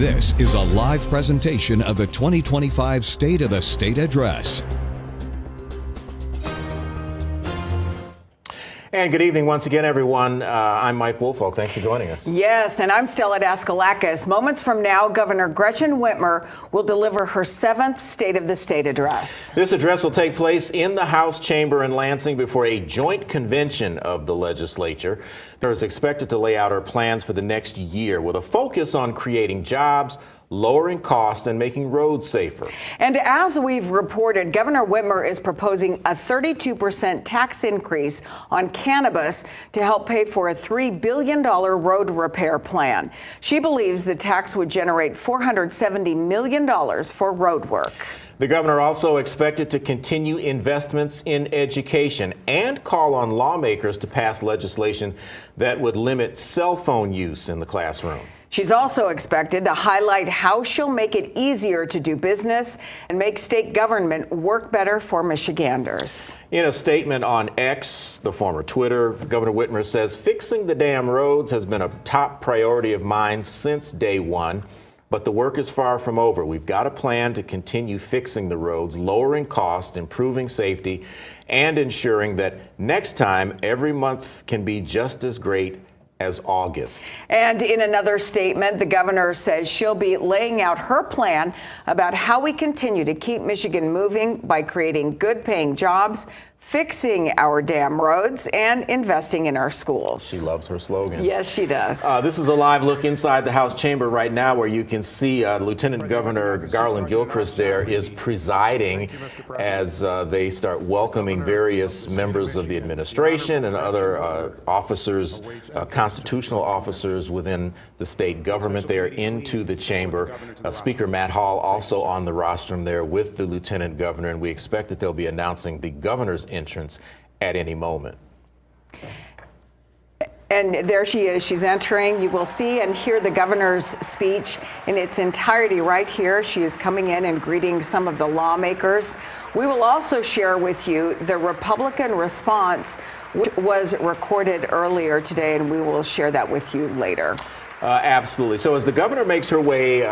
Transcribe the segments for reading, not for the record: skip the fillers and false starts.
This is a live presentation of the 2025 State of the State Address. And good evening once again, everyone. I'm Mike Woolfolk. Thanks for joining us. Yes, and I'm Stella Daskalakis. Moments from now, Governor Gretchen Whitmer will deliver her 7th State of the State Address. This address will take place in the House chamber in Lansing before a joint convention of the legislature. There is expected to lay out her plans for the next year with a focus on creating jobs, lowering costs, and making roads safer. And as we've reported, Governor Whitmer is proposing a 32% tax increase on cannabis to help pay for a $3 billion road repair plan. She believes the tax would generate $470 million for road work. The governor also expected to continue investments in education and call on lawmakers to pass legislation that would limit cell phone use in the classroom. She's also expected to highlight how she'll make it easier to do business and make state government work better for Michiganders. In a statement on X, the former Twitter, Governor Whitmer says fixing the damn roads has been a top priority of mine since day one, but the work is far from over. We've got a plan to continue fixing the roads, lowering costs, improving safety, and ensuring that next time every month can be just as great as August. And in another statement, the governor says she'll be laying out her plan about how we continue to keep Michigan moving by creating good-paying jobs, fixing our damn roads, and investing in our schools. She loves her slogan. Yes, she does. This is a live look inside the House chamber right now where you can see Lieutenant Governor Garland Gilchrist there is presiding as they start welcoming various members of the administration and other officers, constitutional officers within the state government there into the chamber. Speaker Matt Hall also on the rostrum there with the Lieutenant Governor, and we expect that they'll be announcing the governor's entrance at any moment. And there she is. She's entering. You will see and hear the governor's speech in its entirety right here. She is coming in and greeting some of the lawmakers. We will also share with you the Republican response, which was recorded earlier today, and we will share that with you later. Absolutely. So as the governor makes her way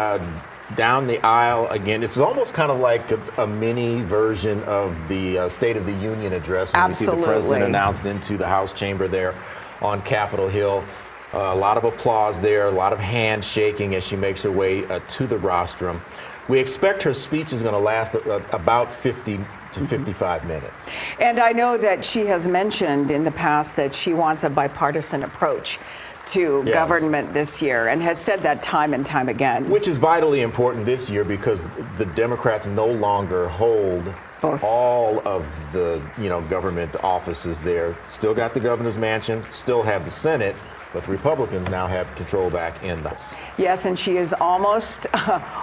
down the aisle again, it's almost kind of like a mini version of the State of the Union address when Absolutely. we see the president announced into the House chamber there on Capitol Hill. A lot of applause there, a lot of handshaking as she makes her way to the rostrum. We expect her speech is going to last about 50 to 55 minutes. And I know that she has mentioned in the past that she wants a bipartisan approach to government this year, and has said that time and time again. Which is vitally important this year because the Democrats no longer hold all of the government offices there. Still got the governor's mansion, still have the Senate, but the Republicans now have control back in this. Yes, and she is almost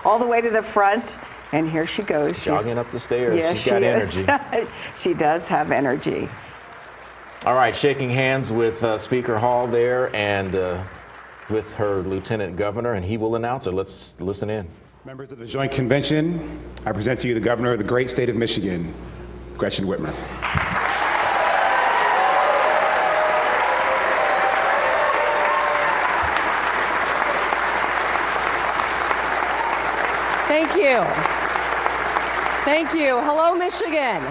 all the way to the front, and here she goes. Jogging up the stairs. Yes, She's got energy. She does have energy. All right, shaking hands with Speaker Hall there and with her Lieutenant Governor, and he will announce her. Let's listen in. Members of the Joint Convention, I present to you the Governor of the great state of Michigan, Gretchen Whitmer. Thank you. Thank you. Hello, Michigan.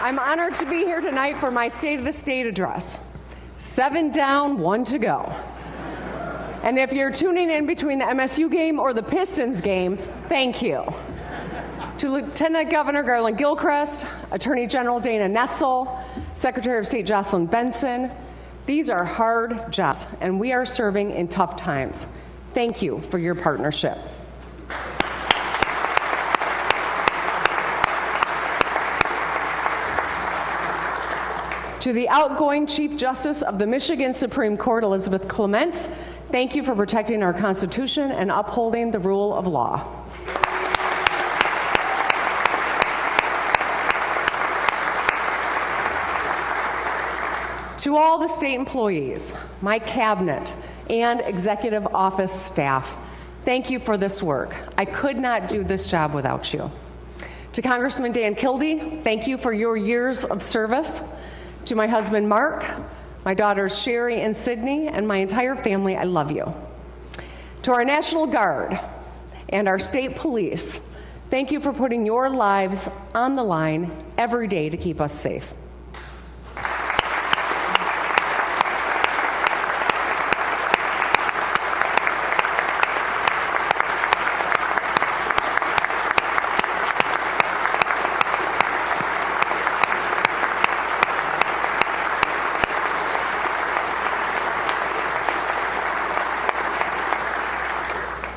I'm honored to be here tonight for my State of the State address. 7 down, 1 to go. And if you're tuning in between the MSU game or the Pistons game, thank you. To Lieutenant Governor Garland Gilchrist, Attorney General Dana Nessel, Secretary of State Jocelyn Benson, these are hard jobs, and we are serving in tough times. Thank you for your partnership. To the outgoing Chief Justice of the Michigan Supreme Court, Elizabeth Clement, thank you for protecting our Constitution and upholding the rule of law. To all the state employees, my cabinet, and executive office staff, thank you for this work. I could not do this job without you. To Congressman Dan Kildee, thank you for your years of service. To my husband, Mark, my daughters, Sherry and Sydney, and my entire family, I love you. To our National Guard and our state police, thank you for putting your lives on the line every day to keep us safe.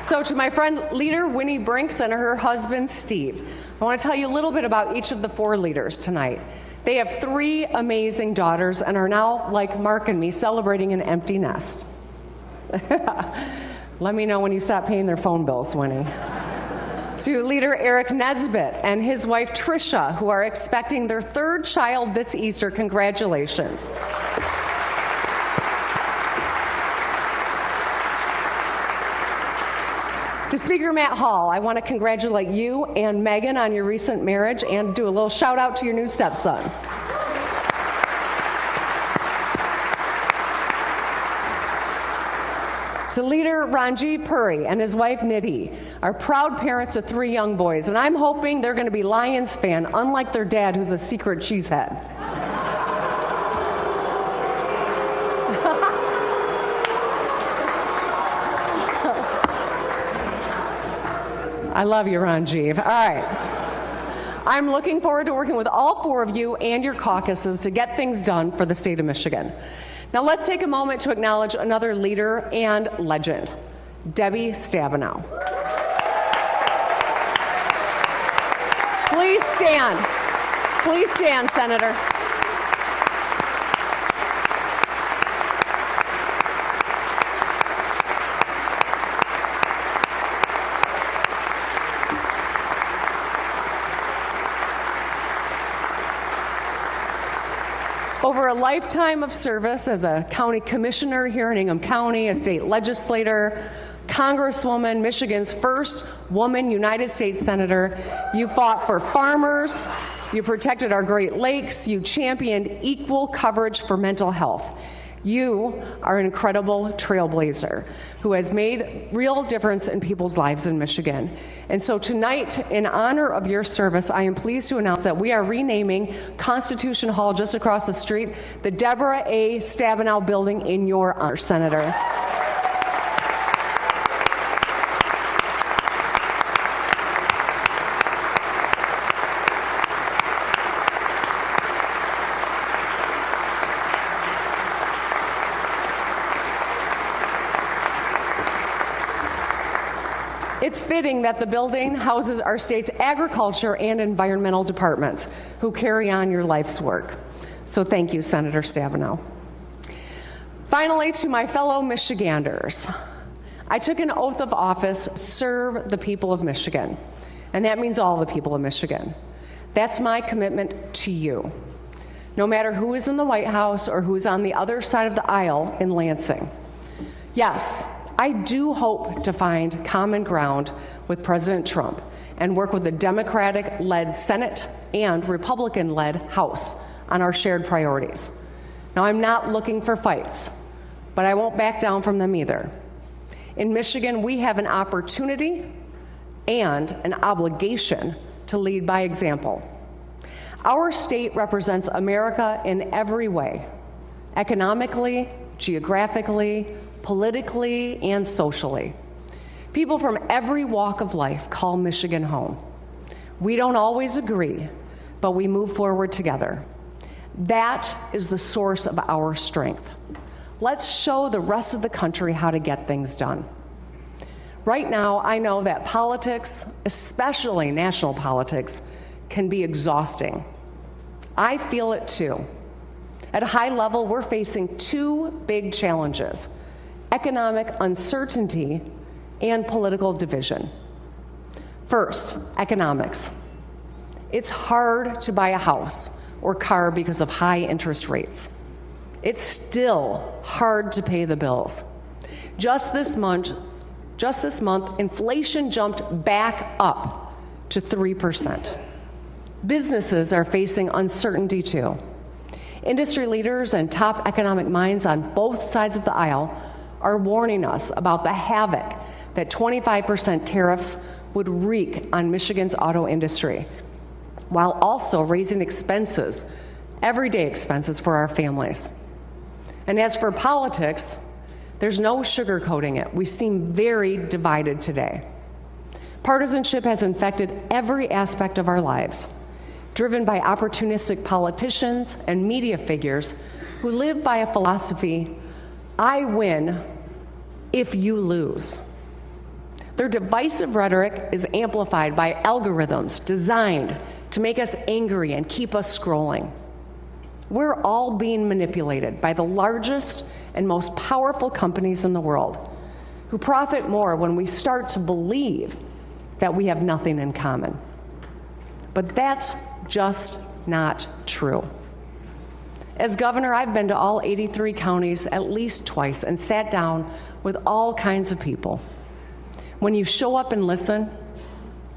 So to my friend leader Winnie Brinks and her husband Steve, I want to tell you a little bit about each of the four leaders tonight. They have three amazing daughters and are now, like Mark and me, celebrating an empty nest. Let me know when you stop paying their phone bills, Winnie. To leader Eric Nesbitt and his wife Tricia, who are expecting their third child this Easter. Congratulations. To Speaker Matt Hall, I want to congratulate you and Megan on your recent marriage and do a little shout out to your new stepson. To leader Ranjit Puri and his wife Nidhi, are proud parents to three young boys, and I'm hoping they're going to be Lions fan, unlike their dad who's a secret cheesehead. I love you, Ranjiv. All right. I'm looking forward to working with all four of you and your caucuses to get things done for the state of Michigan. Now let's take a moment to acknowledge another leader and legend, Debbie Stabenow. Please stand. Please stand, Senator. Over a lifetime of service as a county commissioner here in Ingham County, a state legislator, Congresswoman, Michigan's first woman United States Senator, you fought for farmers, you protected our Great Lakes, you championed equal coverage for mental health. You are an incredible trailblazer who has made real difference in people's lives in Michigan. And so tonight, in honor of your service, I am pleased to announce that we are renaming Constitution Hall just across the street the Deborah A. Stabenow Building in your honor, Senator. It's fitting that the building houses our state's agriculture and environmental departments who carry on your life's work. So thank you, Senator Stabenow. Finally, to my fellow Michiganders, I took an oath of office to serve the people of Michigan, and that means all the people of Michigan. That's my commitment to you, no matter who is in the White House or who is on the other side of the aisle in Lansing. Yes, I do hope to find common ground with President Trump and work with the Democratic-led Senate and Republican-led House on our shared priorities. Now, I'm not looking for fights, but I won't back down from them either. In Michigan, we have an opportunity and an obligation to lead by example. Our state represents America in every way, economically, geographically, politically, and socially. People from every walk of life call Michigan home. We don't always agree, but we move forward together. That is the source of our strength. Let's show the rest of the country how to get things done. Right now, I know that politics, especially national politics, can be exhausting. I feel it too. At a high level, we're facing two big challenges: economic uncertainty and political division. First, economics. It's hard to buy a house or car because of high interest rates. It's still hard to pay the bills. Just this month, inflation jumped back up to 3%. Businesses are facing uncertainty too. Industry leaders and top economic minds on both sides of the aisle are warning us about the havoc that 25% tariffs would wreak on Michigan's auto industry, while also raising expenses, everyday expenses for our families. And as for politics, there's no sugarcoating it. We seem very divided today. Partisanship has infected every aspect of our lives, driven by opportunistic politicians and media figures who live by a philosophy, I win if you lose. Their divisive rhetoric is amplified by algorithms designed to make us angry and keep us scrolling. We're all being manipulated by the largest and most powerful companies in the world, who profit more when we start to believe that we have nothing in common. But that's just not true. As governor, I've been to all 83 counties at least twice and sat down with all kinds of people. When you show up and listen,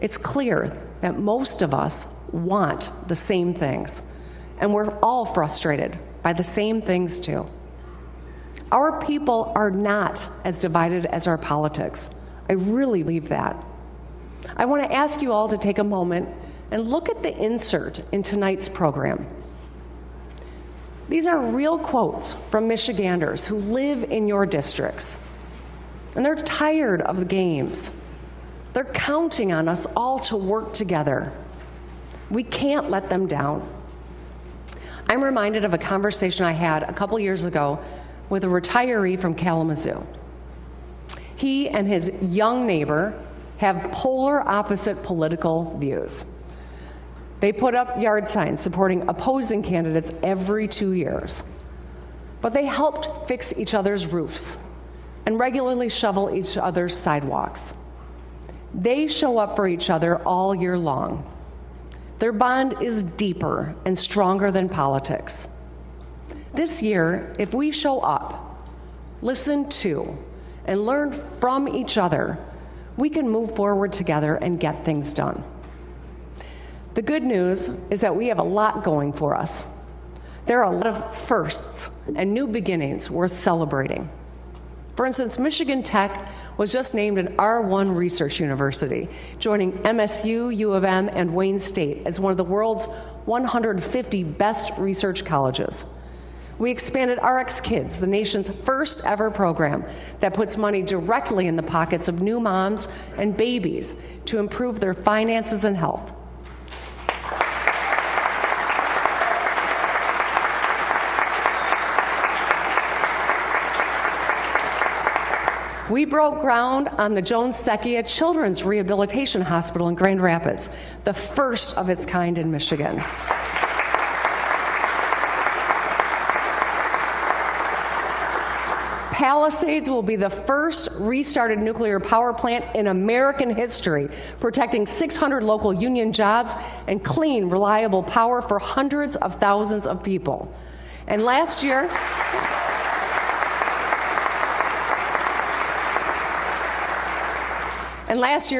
it's clear that most of us want the same things, and we're all frustrated by the same things too. Our people are not as divided as our politics. I really believe that. I want to ask you all to take a moment and look at the insert in tonight's program. These are real quotes from Michiganders who live in your districts. And they're tired of the games. They're counting on us all to work together. We can't let them down. I'm reminded of a conversation I had a couple years ago with a retiree from Kalamazoo. He and his young neighbor have polar opposite political views. They put up yard signs supporting opposing candidates every 2 years. But they helped fix each other's roofs and regularly shovel each other's sidewalks. They show up for each other all year long. Their bond is deeper and stronger than politics. This year, if we show up, listen to, and learn from each other, we can move forward together and get things done. The good news is that we have a lot going for us. There are a lot of firsts and new beginnings worth celebrating. For instance, Michigan Tech was just named an R1 research university, joining MSU, U of M, and Wayne State as one of the world's 150 best research colleges. We expanded RX Kids, the nation's first ever program that puts money directly in the pockets of new moms and babies to improve their finances and health. We broke ground on the Jones-Secchia Children's Rehabilitation Hospital in Grand Rapids, the first of its kind in Michigan. Palisades will be the first restarted nuclear power plant in American history, protecting 600 local union jobs and clean, reliable power for hundreds of thousands of people. And last year,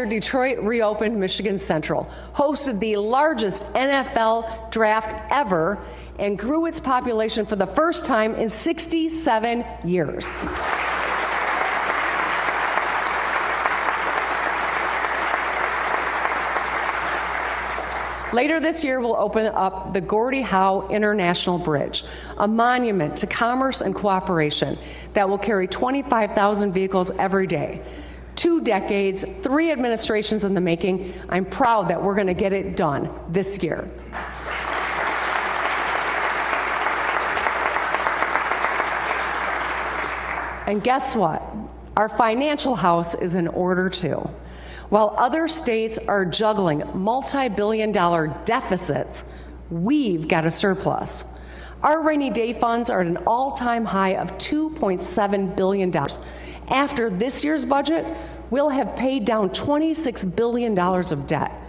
Detroit reopened Michigan Central, hosted the largest NFL draft ever, and grew its population for the first time in 67 years. Later this year, we'll open up the Gordie Howe International Bridge, a monument to commerce and cooperation that will carry 25,000 vehicles every day. 2 decades, 3 administrations in the making. I'm proud that we're going to get it done this year. And guess what? Our financial house is in order too. While other states are juggling multi-billion-dollar deficits, we've got a surplus. Our rainy day funds are at an all-time high of $2.7 billion. After this year's budget, we'll have paid down $26 billion of debt.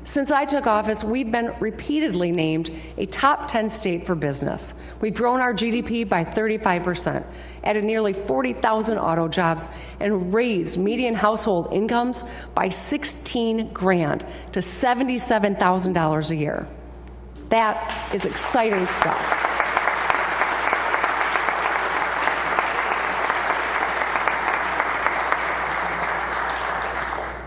Since I took office, we've been repeatedly named a top 10 state for business. We've grown our GDP by 35%, added nearly 40,000 auto jobs, and raised median household incomes by $16,000 to $77,000 a year. That is exciting stuff.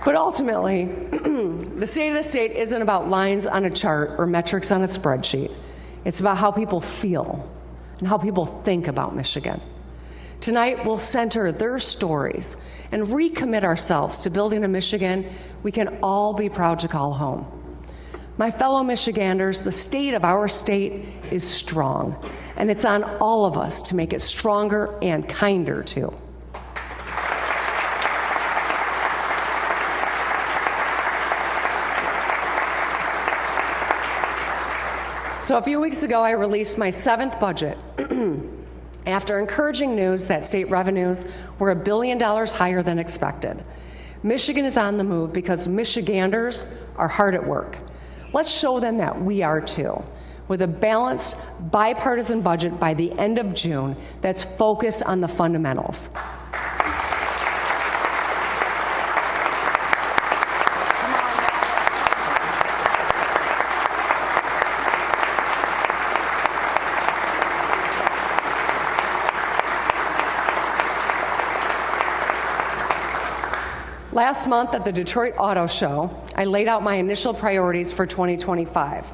But ultimately, the state of the state isn't about lines on a chart or metrics on a spreadsheet. It's about how people feel and how people think about Michigan. Tonight, we'll center their stories and recommit ourselves to building a Michigan we can all be proud to call home. My fellow Michiganders, the state of our state is strong, and it's on all of us to make it stronger and kinder, too. So a few weeks ago, I released my 7th budget after encouraging news that state revenues were $1 billion higher than expected. Michigan is on the move because Michiganders are hard at work. Let's show them that we are too, with a balanced, bipartisan budget by the end of June that's focused on the fundamentals. Last month at the Detroit Auto Show, I laid out my initial priorities for 2025: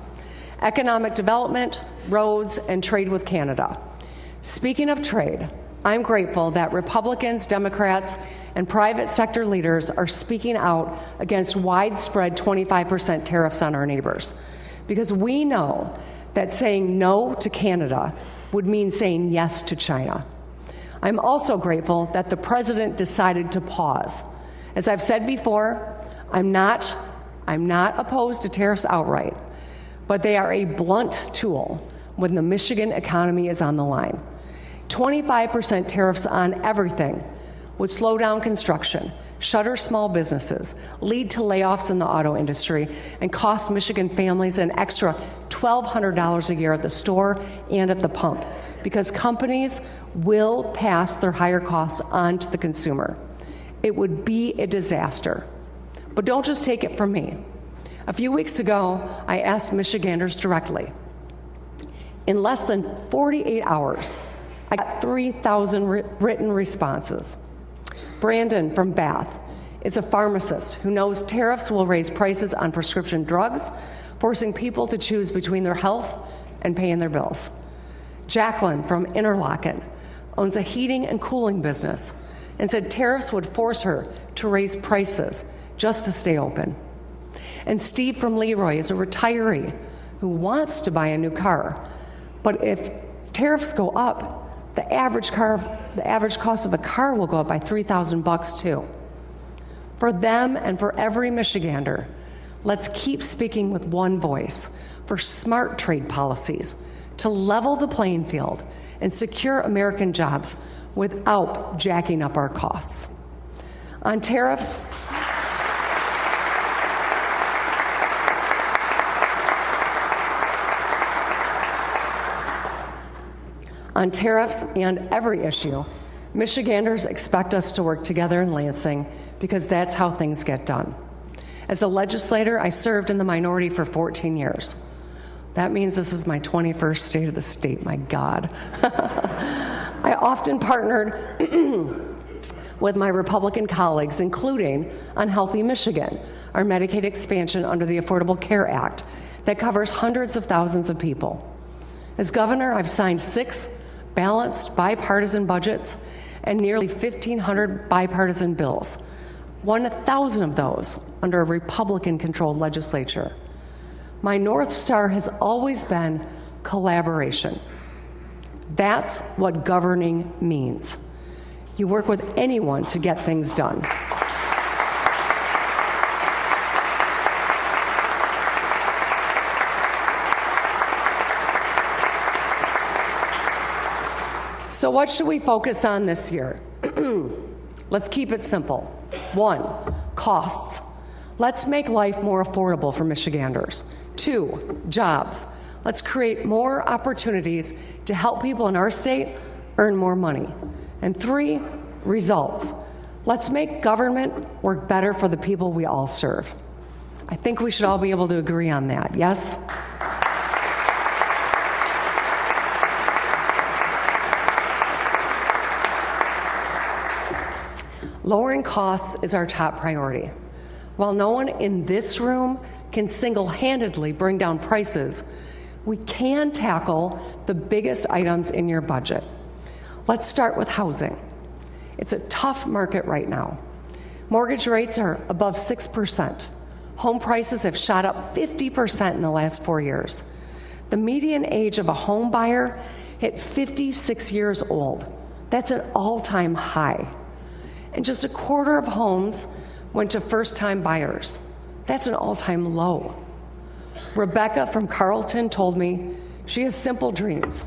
economic development, roads, and trade with Canada. Speaking of trade, I'm grateful that Republicans, Democrats, and private sector leaders are speaking out against widespread 25% tariffs on our neighbors, because we know that saying no to Canada would mean saying yes to China. I'm also grateful that the president decided to pause. As I've said before, I'm not opposed to tariffs outright, but they are a blunt tool when the Michigan economy is on the line. 25% tariffs on everything would slow down construction, shutter small businesses, lead to layoffs in the auto industry, and cost Michigan families an extra $1,200 a year at the store and at the pump, because companies will pass their higher costs on to the consumer. It would be a disaster. But don't just take it from me. A few weeks ago, I asked Michiganders directly. In less than 48 hours, I got 3,000 written responses. Brandon from Bath is a pharmacist who knows tariffs will raise prices on prescription drugs, forcing people to choose between their health and paying their bills. Jacqueline from Interlochen owns a heating and cooling business and said tariffs would force her to raise prices just to stay open. And Steve from Leroy is a retiree who wants to buy a new car, but if tariffs go up, the average cost of a car will go up by $3,000 too. For them and for every Michigander, let's keep speaking with one voice for smart trade policies to level the playing field and secure American jobs without jacking up our costs. On tariffs, and every issue, Michiganders expect us to work together in Lansing because that's how things get done. As a legislator, I served in the minority for 14 years. That means this is my 21st state of the state, my God. I often partnered with my Republican colleagues, including on Healthy Michigan, our Medicaid expansion under the Affordable Care Act that covers hundreds of thousands of people. As governor, I've signed 6 balanced bipartisan budgets and nearly 1,500 bipartisan bills, 1,000 of those under a Republican-controlled legislature. My North Star has always been collaboration. That's what governing means. You work with anyone to get things done. So what should we focus on this year? Let's keep it simple. 1, costs. Let's make life more affordable for Michiganders. 2, jobs. Let's create more opportunities to help people in our state earn more money. And 3, results. Let's make government work better for the people we all serve. I think we should all be able to agree on that, yes? Lowering costs is our top priority. While no one in this room can single-handedly bring down prices, we can tackle the biggest items in your budget. Let's start with housing. It's a tough market right now. Mortgage rates are above 6%. Home prices have shot up 50% in the last 4 years. The median age of a home buyer hit 56 years old. That's an all-time high. And just a quarter of homes went to first-time buyers. That's an all-time low. Rebecca from Carlton told me she has simple dreams.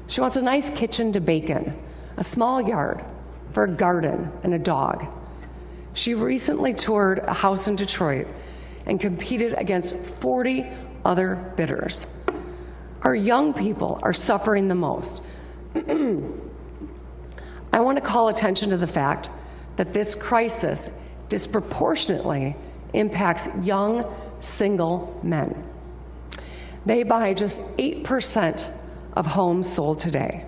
She wants a nice kitchen to bake in, a small yard for a garden and a dog. She recently toured a house in Detroit and competed against 40 other bidders. Our young people are suffering the most. I want to call attention to the fact that this crisis disproportionately impacts young, single men. They buy just 8% of homes sold today,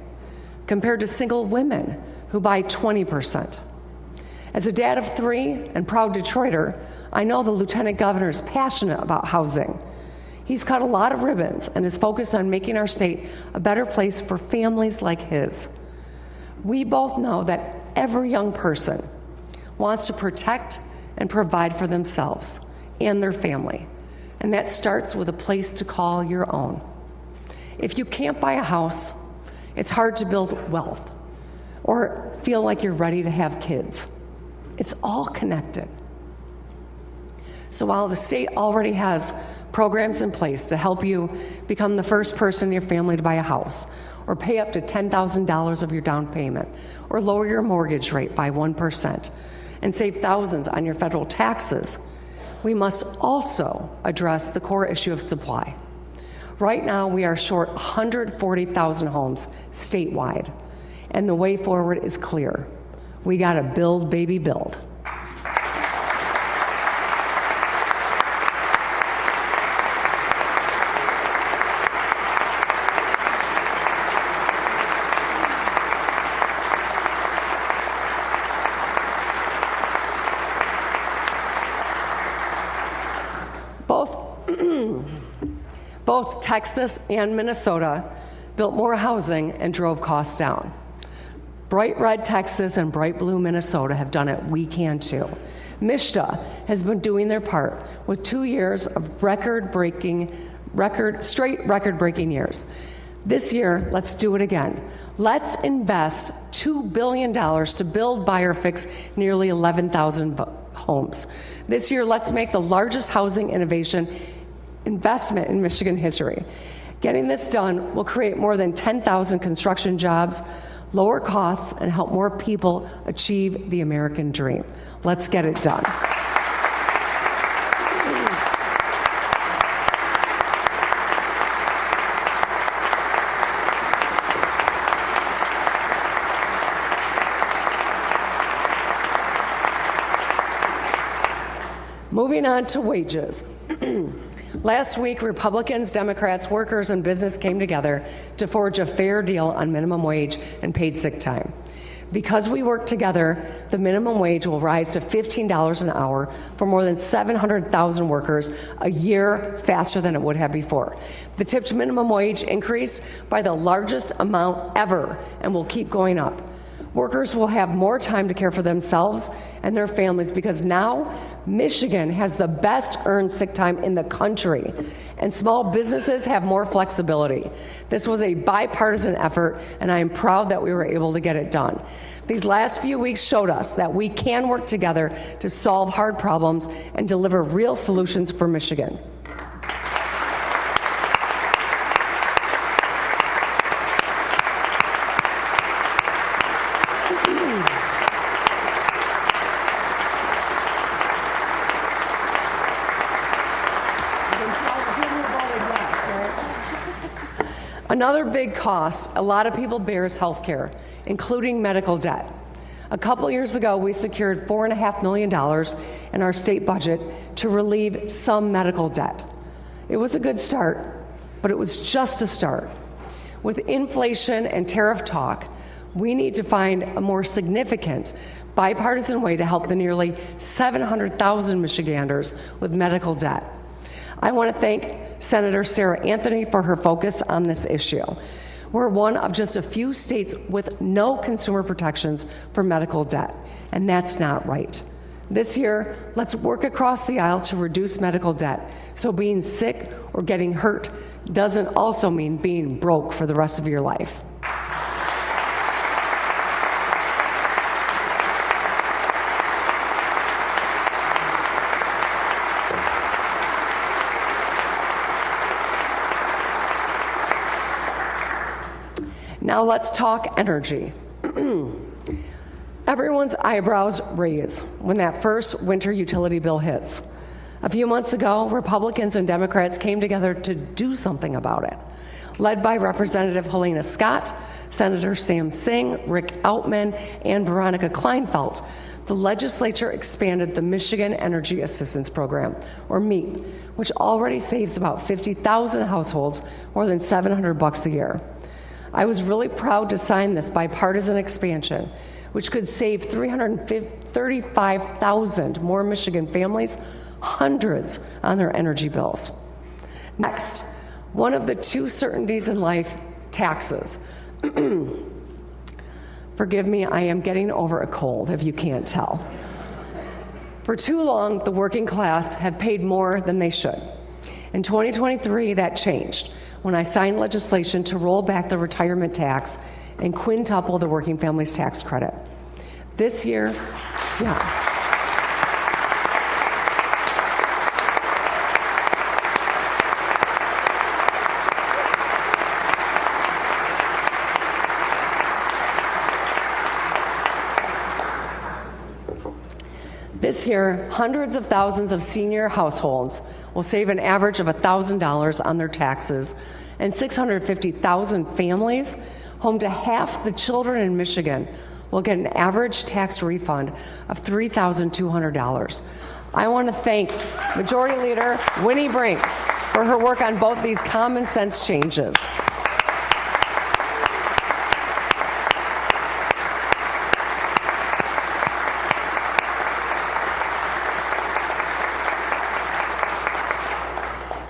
compared to single women who buy 20%. As a dad of 3 and proud Detroiter, I know the Lieutenant Governor is passionate about housing. He's cut a lot of ribbons and is focused on making our state a better place for families like his. We both know that every young person wants to protect and provide for themselves and their family, and that starts with a place to call your own. If you can't buy a house, it's hard to build wealth or feel like you're ready to have kids. It's all connected. So while the state already has programs in place to help you become the first person in your family to buy a house, or pay up to $10,000 of your down payment, or lower your mortgage rate by 1%, and save thousands on your federal taxes, we must also address the core issue of supply. Right now, we are short 140,000 homes statewide, and the way forward is clear. We gotta build, baby, build. Both Texas and Minnesota built more housing and drove costs down. Bright red Texas and bright blue Minnesota have done it. We can too. MSHDA has been doing their part with 2 years of straight record-breaking years. This year, let's do it again. Let's invest $2 billion to build, buy, or fix nearly 11,000 homes. This year, let's make the largest housing investment in Michigan history. Getting this done will create more than 10,000 construction jobs, lower costs, and help more people achieve the American dream. Let's get it done. Moving on to wages. Last week, Republicans, Democrats, workers, and business came together to forge a fair deal on minimum wage and paid sick time. Because we work together, the minimum wage will rise to $15 an hour for more than 700,000 workers a year faster than it would have before. The tipped minimum wage increased by the largest amount ever and will keep going up. Workers will have more time to care for themselves and their families because now Michigan has the best earned sick time in the country, and small businesses have more flexibility. This was a bipartisan effort, and I am proud that we were able to get it done. These last few weeks showed us that we can work together to solve hard problems and deliver real solutions for Michigan. Another big cost a lot of people bear is health care, including medical debt. A couple years ago, we secured $4.5 million in our state budget to relieve some medical debt. It was a good start, but it was just a start. With inflation and tariff talk, we need to find a more significant bipartisan way to help the nearly 700,000 Michiganders with medical debt. I want to thank Senator Sarah Anthony for her focus on this issue. We're one of just a few states with no consumer protections for medical debt, and that's not right. This year, let's work across the aisle to reduce medical debt, so being sick or getting hurt doesn't also mean being broke for the rest of your life. Now let's talk energy. Everyone's eyebrows raise when that first winter utility bill hits. A few months ago, Republicans and Democrats came together to do something about it. Led by Representative Helena Scott, Senator Sam Singh, Rick Outman, and Veronica Kleinfeld, the legislature expanded the Michigan Energy Assistance Program, or MEAP, which already saves about 50,000 households more than $700 a year. I was really proud to sign this bipartisan expansion, which could save 335,000 more Michigan families hundreds on their energy bills. Next, one of the two certainties in life, taxes. Forgive me, I am getting over a cold, if you can't tell. For too long, the working class have paid more than they should. In 2023, that changed when I signed legislation to roll back the retirement tax and quintuple the working families tax credit. This year, This year, hundreds of thousands of senior households will save an average of $1,000 on their taxes, and 650,000 families, home to half the children in Michigan, will get an average tax refund of $3,200. I want to thank Majority Leader Winnie Brinks for her work on both these common sense changes.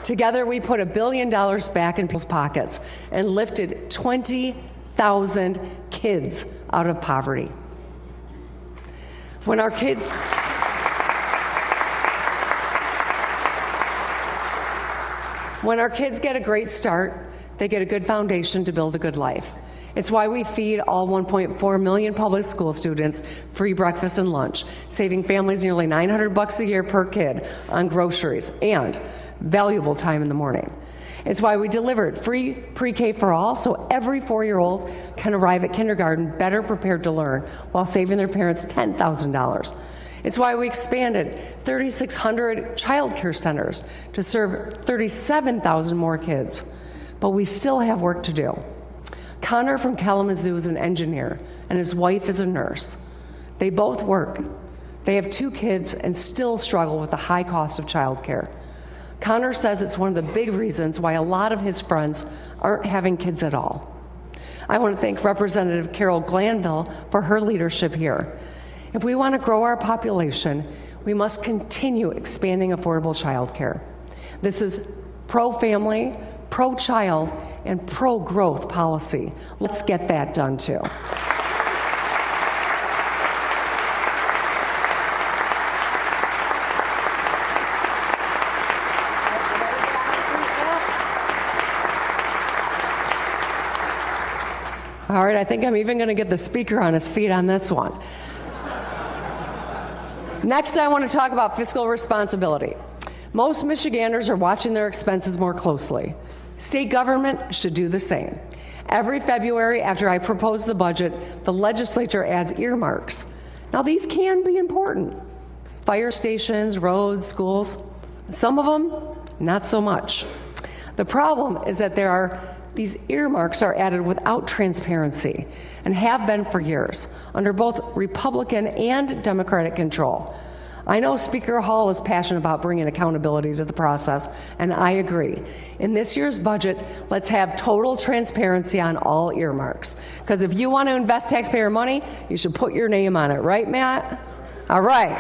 Together, we put $1 billion back in people's pockets and lifted 20,000 kids out of poverty. When our kids get a great start, they get a good foundation to build a good life. It's why we feed all 1.4 million public school students free breakfast and lunch, saving families nearly $900 a year per kid on groceries and valuable time in the morning. It's why we delivered free pre-K for all, so every 4-year-old can arrive at kindergarten better prepared to learn while saving their parents $10,000. It's why we expanded 3,600 child care centers to serve 37,000 more kids. But we still have work to do. Connor from Kalamazoo is an engineer, and his wife is a nurse. They both work. They have 2 kids and still struggle with the high cost of child care. Connor says it's one of the big reasons why a lot of his friends aren't having kids at all. I want to thank Representative Carol Glanville for her leadership here. If we want to grow our population, we must continue expanding affordable child care. This is pro-family, pro-child, and pro-growth policy. Let's get that done too. All right, I think I'm even going to get the speaker on his feet on this one. Next, I want to talk about fiscal responsibility. Most Michiganders are watching their expenses more closely. State government should do the same. Every February, after I propose the budget, the legislature adds earmarks. Now, these can be important. Fire stations, roads, schools. Some of them, not so much. The problem is that these earmarks are added without transparency and have been for years under both Republican and Democratic control. I know Speaker Hall is passionate about bringing accountability to the process, and I agree. In this year's budget, let's have total transparency on all earmarks. Because if you want to invest taxpayer money, you should put your name on it, right, Matt? All right.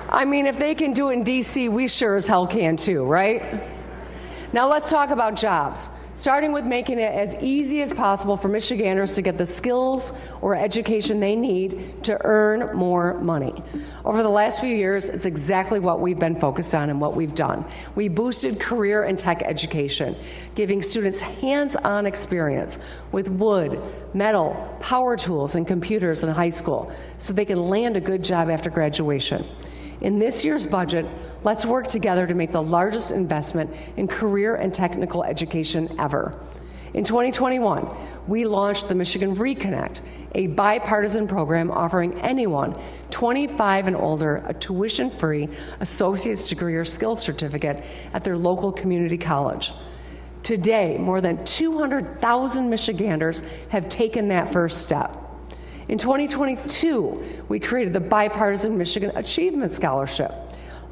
I mean, if they can do it in D.C., we sure as hell can too, right? Now let's talk about jobs, starting with making it as easy as possible for Michiganders to get the skills or education they need to earn more money. Over the last few years, it's exactly what we've been focused on and what we've done. We boosted career and tech education, giving students hands-on experience with wood, metal, power tools, and computers in high school so they can land a good job after graduation. In this year's budget, let's work together to make the largest investment in career and technical education ever. In 2021, we launched the Michigan Reconnect, a bipartisan program offering anyone 25 and older a tuition-free associate's degree or skills certificate at their local community college. Today, more than 200,000 Michiganders have taken that first step. In 2022, we created the Bipartisan Michigan Achievement Scholarship,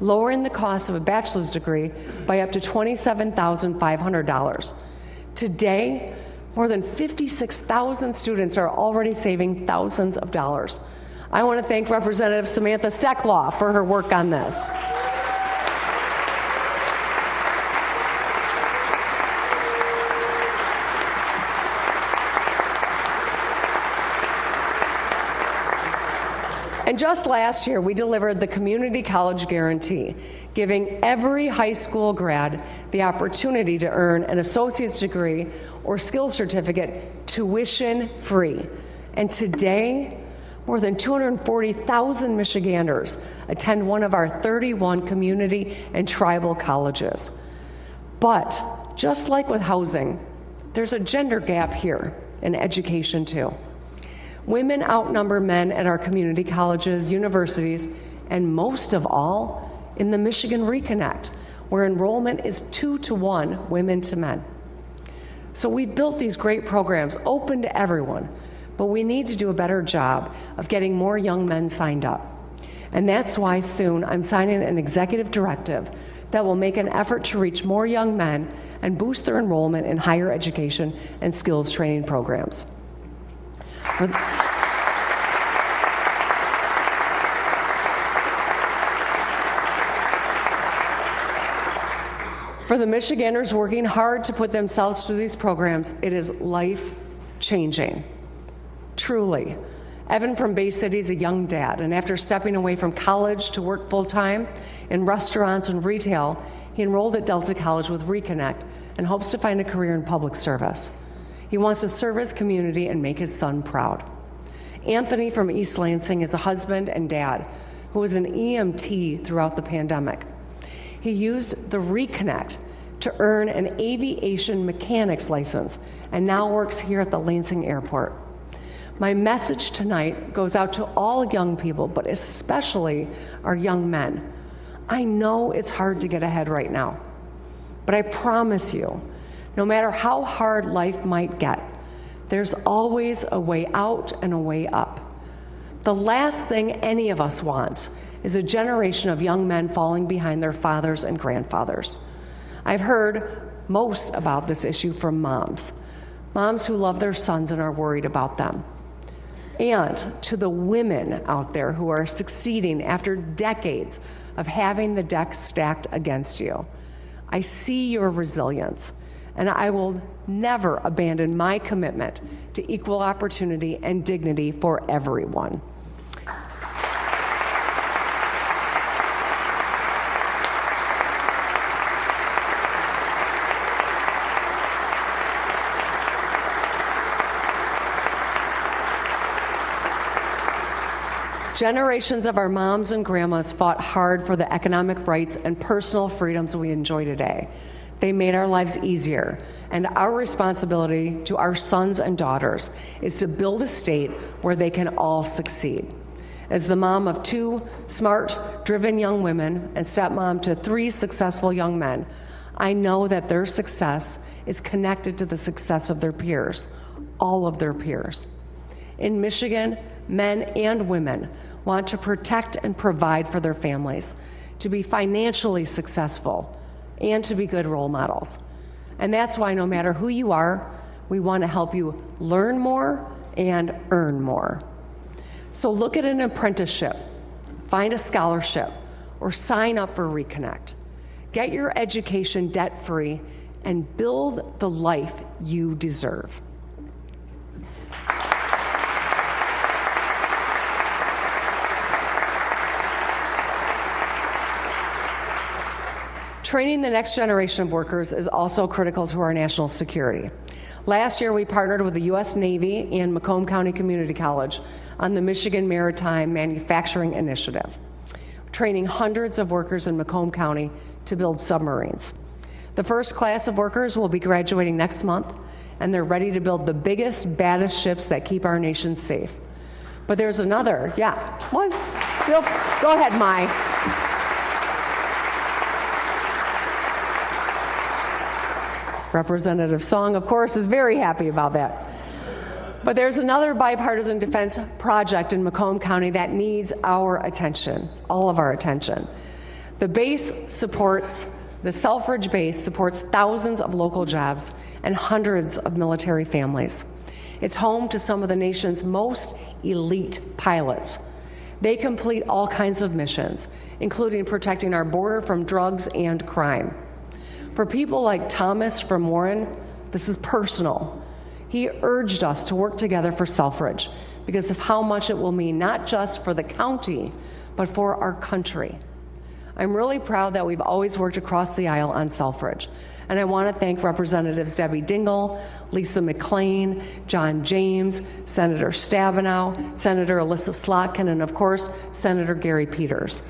lowering the cost of a bachelor's degree by up to $27,500. Today, more than 56,000 students are already saving thousands of dollars. I want to thank Representative Samantha Stecklaw for her work on this. And just last year, we delivered the Community College Guarantee, giving every high school grad the opportunity to earn an associate's degree or skills certificate tuition-free. And today, more than 240,000 Michiganders attend one of our 31 community and tribal colleges. But just like with housing, there's a gender gap here in education too. Women outnumber men at our community colleges, universities, and most of all, in the Michigan Reconnect, where enrollment is 2-to-1 women to men. So we've built these great programs open to everyone, but we need to do a better job of getting more young men signed up. And that's why soon I'm signing an executive directive that will make an effort to reach more young men and boost their enrollment in higher education and skills training programs. For the Michiganders working hard to put themselves through these programs, it is life-changing, truly. Evan from Bay City is a young dad, and after stepping away from college to work full-time in restaurants and retail, he enrolled at Delta College with Reconnect and hopes to find a career in public service. He wants to serve his community and make his son proud. Anthony from East Lansing is a husband and dad who was an EMT throughout the pandemic. He used the Reconnect to earn an aviation mechanics license and now works here at the Lansing Airport. My message tonight goes out to all young people, but especially our young men. I know it's hard to get ahead right now, but I promise you, no matter how hard life might get, there's always a way out and a way up. The last thing any of us wants is a generation of young men falling behind their fathers and grandfathers. I've heard most about this issue from moms who love their sons and are worried about them. And to the women out there who are succeeding after decades of having the deck stacked against you, I see your resilience. And I will never abandon my commitment to equal opportunity and dignity for everyone. Generations of our moms and grandmas fought hard for the economic rights and personal freedoms we enjoy today. They made our lives easier, and our responsibility to our sons and daughters is to build a state where they can all succeed. As the mom of 2 smart, driven young women and stepmom to 3 successful young men, I know that their success is connected to the success of their peers, all of their peers. In Michigan, men and women want to protect and provide for their families, to be financially successful, and to be good role models. And that's why no matter who you are, we want to help you learn more and earn more. So look at an apprenticeship, find a scholarship, or sign up for Reconnect. Get your education debt-free and build the life you deserve. Training the next generation of workers is also critical to our national security. Last year, we partnered with the U.S. Navy and Macomb County Community College on the Michigan Maritime Manufacturing Initiative, training hundreds of workers in Macomb County to build submarines. The first class of workers will be graduating next month, and they're ready to build the biggest, baddest ships that keep our nation safe. But there's another, one. Go ahead, Mai. Representative Song, of course, is very happy about that. But there's another bipartisan defense project in Macomb County that needs our attention, all of our attention. The Selfridge base supports thousands of local jobs and hundreds of military families. It's home to some of the nation's most elite pilots. They complete all kinds of missions, including protecting our border from drugs and crime. For people like Thomas from Warren, this is personal. He urged us to work together for Selfridge because of how much it will mean not just for the county, but for our country. I'm really proud that we've always worked across the aisle on Selfridge. And I want to thank Representatives Debbie Dingell, Lisa McClain, John James, Senator Stabenow, Senator Alyssa Slotkin, and of course, Senator Gary Peters.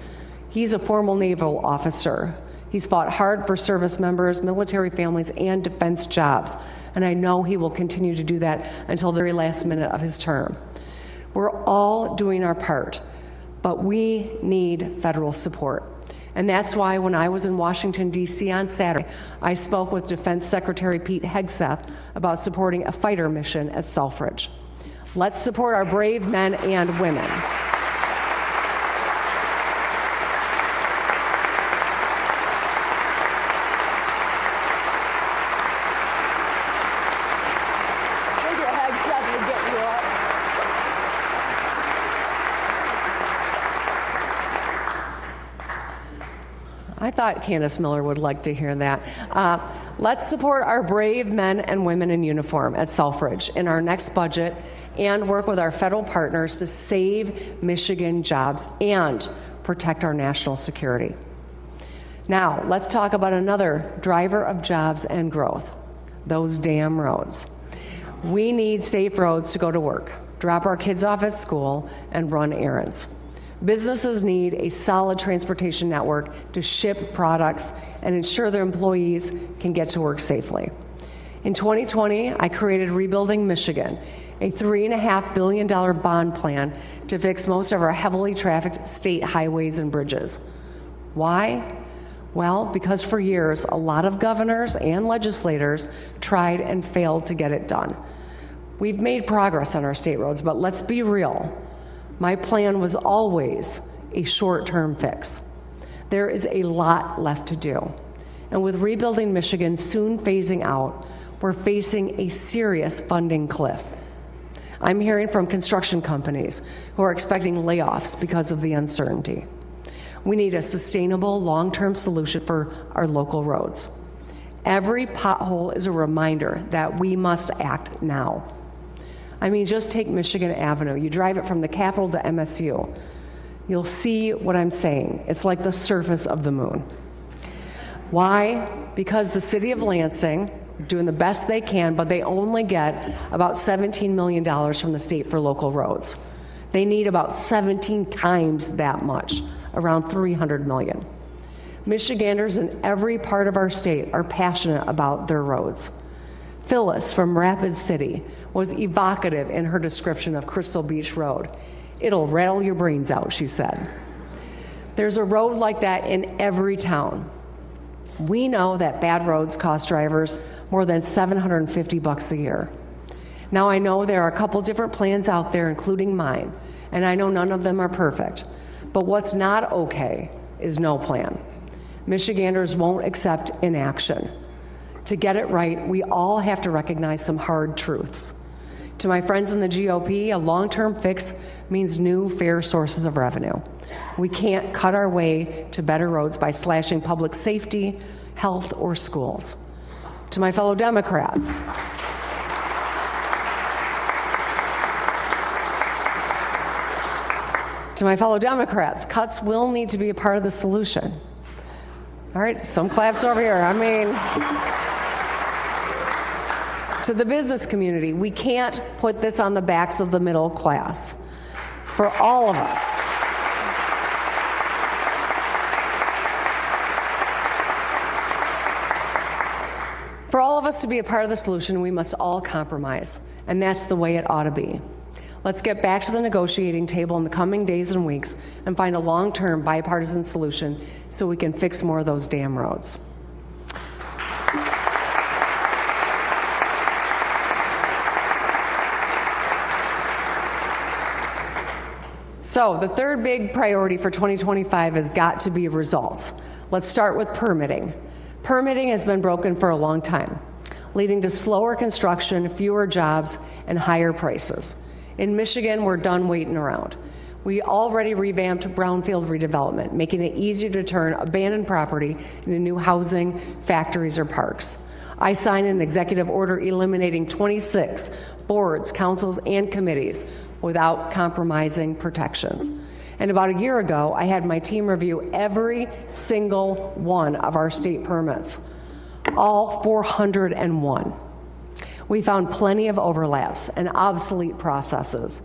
He's a former naval officer. He's fought hard for service members, military families, and defense jobs. And I know he will continue to do that until the very last minute of his term. We're all doing our part, but we need federal support. And that's why when I was in Washington, D.C. on Saturday, I spoke with Defense Secretary Pete Hegseth about supporting a fighter mission at Selfridge. Let's support our brave men and women. I thought Candace Miller would like to hear that. Let's support our brave men and women in uniform at Selfridge in our next budget and work with our federal partners to save Michigan jobs and protect our national security. Now, let's talk about another driver of jobs and growth, those damn roads. We need safe roads to go to work, drop our kids off at school, and run errands. Businesses need a solid transportation network to ship products and ensure their employees can get to work safely. In 2020, I created Rebuilding Michigan, a $3.5 billion bond plan to fix most of our heavily trafficked state highways and bridges. Why? Well, because for years, a lot of governors and legislators tried and failed to get it done. We've made progress on our state roads, but let's be real. My plan was always a short-term fix. There is a lot left to do. And with Rebuilding Michigan soon phasing out, we're facing a serious funding cliff. I'm hearing from construction companies who are expecting layoffs because of the uncertainty. We need a sustainable, long-term solution for our local roads. Every pothole is a reminder that we must act now. I mean, just take Michigan Avenue. You drive it from the Capitol to MSU. You'll see what I'm saying. It's like the surface of the moon. Why? Because the city of Lansing, doing the best they can, but they only get about $17 million from the state for local roads. They need about 17 times that much, around $300 million. Michiganders in every part of our state are passionate about their roads. Phyllis from Rapid City was evocative in her description of Crystal Beach Road. It'll rattle your brains out, she said. There's a road like that in every town. We know that bad roads cost drivers more than $750 a year. Now, I know there are a couple different plans out there, including mine, and I know none of them are perfect. But what's not okay is no plan. Michiganders won't accept inaction. To get it right, we all have to recognize some hard truths. To my friends in the GOP, a long-term fix means new, fair sources of revenue. We can't cut our way to better roads by slashing public safety, health, or schools. To my fellow Democrats, cuts will need to be a part of the solution. All right, some claps over here. To the business community, we can't put this on the backs of the middle class. For all of us, to be a part of the solution, we must all compromise, and that's the way it ought to be. Let's get back to the negotiating table in the coming days and weeks and find a long-term bipartisan solution so we can fix more of those damn roads. So the third big priority for 2025 has got to be results. Let's start with permitting. Permitting has been broken for a long time, leading to slower construction, fewer jobs, and higher prices. In Michigan, we're done waiting around. We already revamped brownfield redevelopment, making it easier to turn abandoned property into new housing, factories, or parks. I signed an executive order eliminating 26 boards, councils, and committees without compromising protections. And about a year ago, I had my team review every single one of our state permits, all 401. We found plenty of overlaps and obsolete processes.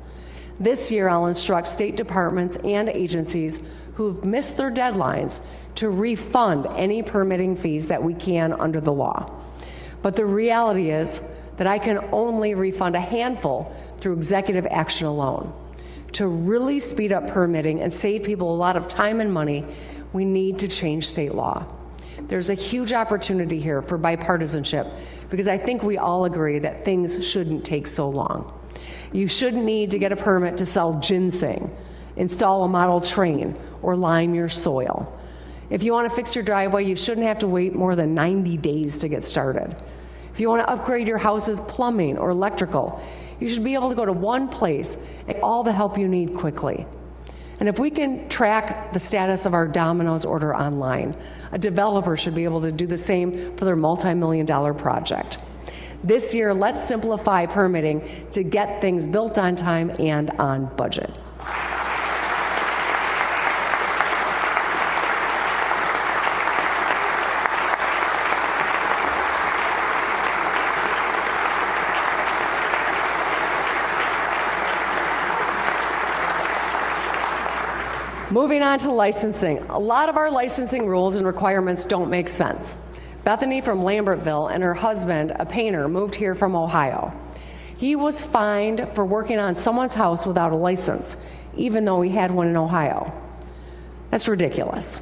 This year, I'll instruct state departments and agencies who've missed their deadlines to refund any permitting fees that we can under the law. But the reality is that I can only refund a handful through executive action alone. To really speed up permitting and save people a lot of time and money, we need to change state law. There's a huge opportunity here for bipartisanship because I think we all agree that things shouldn't take so long. You shouldn't need to get a permit to sell ginseng, install a model train, or lime your soil. If you want to fix your driveway, you shouldn't have to wait more than 90 days to get started. If you want to upgrade your house's plumbing or electrical, you should be able to go to one place and get all the help you need quickly. And if we can track the status of our Domino's order online, a developer should be able to do the same for their multi-million-dollar project. This year, let's simplify permitting to get things built on time and on budget. Moving on to licensing. A lot of our licensing rules and requirements don't make sense. Bethany from Lambertville and her husband, a painter, moved here from Ohio. He was fined for working on someone's house without a license, even though he had one in Ohio. That's ridiculous.